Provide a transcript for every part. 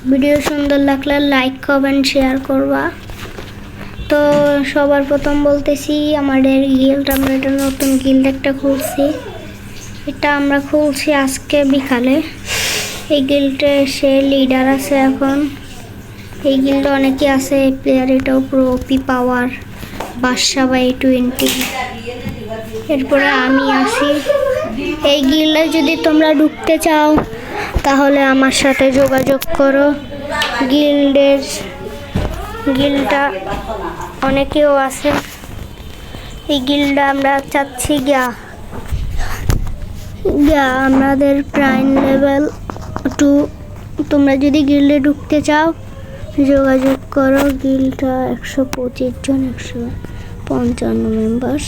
Video সুন্দর লাগলে like comment share করবা। তো সবার প্রথম বলতেছি আমাদের গিল্ড, আমরা একটা নতুন গিল্ড একটা খুলছি। এটা আমরা খুলছি আজকে বিকালে। এই গিল্ডে সে লিডার আছে এখন। এই গিল্ডে অনেকে আছে প্লেয়ার, এটাও প্রো পি পাওয়ার বাদশা বাই 20। এরপরে আমি আছি। এই গিল্ডে যদি তোমরা ঢুকতে চাও তাহলে আমার সাথে যোগাযোগ করো। গিল্ডটা অনেকেও আছে। এই গিল্ডটা আমরা চাচ্ছি গিয়া আমাদের প্রাইম লেভেল 2। তোমরা যদি গিল্ডে ঢুকতে চাও যোগাযোগ করো। গিল্ডটা 125 জন, 155 মেম্বার্স।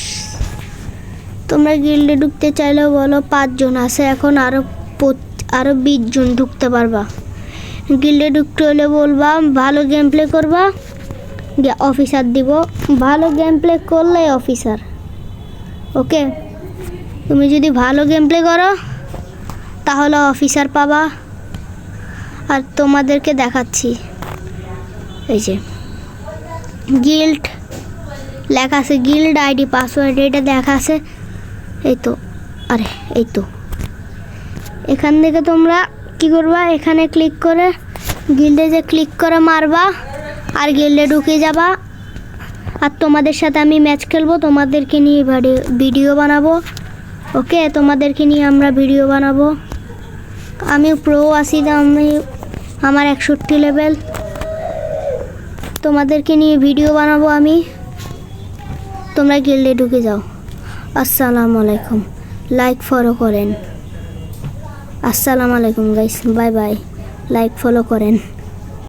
তোমরা গিল্ডে ঢুকতে চাইলেও বলো, 5 জন আছে এখন, আরও 20 জন ঢুকতে পারবা। গিল্ডে ঢুকতে হলে বলবা ভালো গেম প্লে করবা, অফিসার দিব। ভালো গেম প্লে করলে অফিসার, ওকে। তুমি যদি ভালো গেম প্লে করো তাহলে অফিসার পাবা। আর তোমাদেরকে দেখাচ্ছি, এই যে গিল্ড লেখা আছে, গিল্ড আইডি পাসওয়ার্ড এটা দেখা আছে, এই তো। আরে এই তো, এখান থেকে তোমরা কি করবা, এখানে ক্লিক করে গিল্ডে যে ক্লিক করে মারবা আর গিল্ডে ঢুকে যাবা। আর তোমাদের সাথে আমি ম্যাচ খেলবো, তোমাদেরকে নিয়ে ভিডিও বানাবো, ওকে। তোমাদেরকে নিয়ে আমরা ভিডিও বানাবো। আমি প্রো আছি, আমার 61 লেভেল। তোমাদেরকে নিয়ে ভিডিও বানাবো আমি। তোমরা গিল্ডে ঢুকে যাও। আসসালামু আলাইকুম, লাইক ফলো করেন। আসসালামু আলাইকুম guys, bye bye, like follow করেন।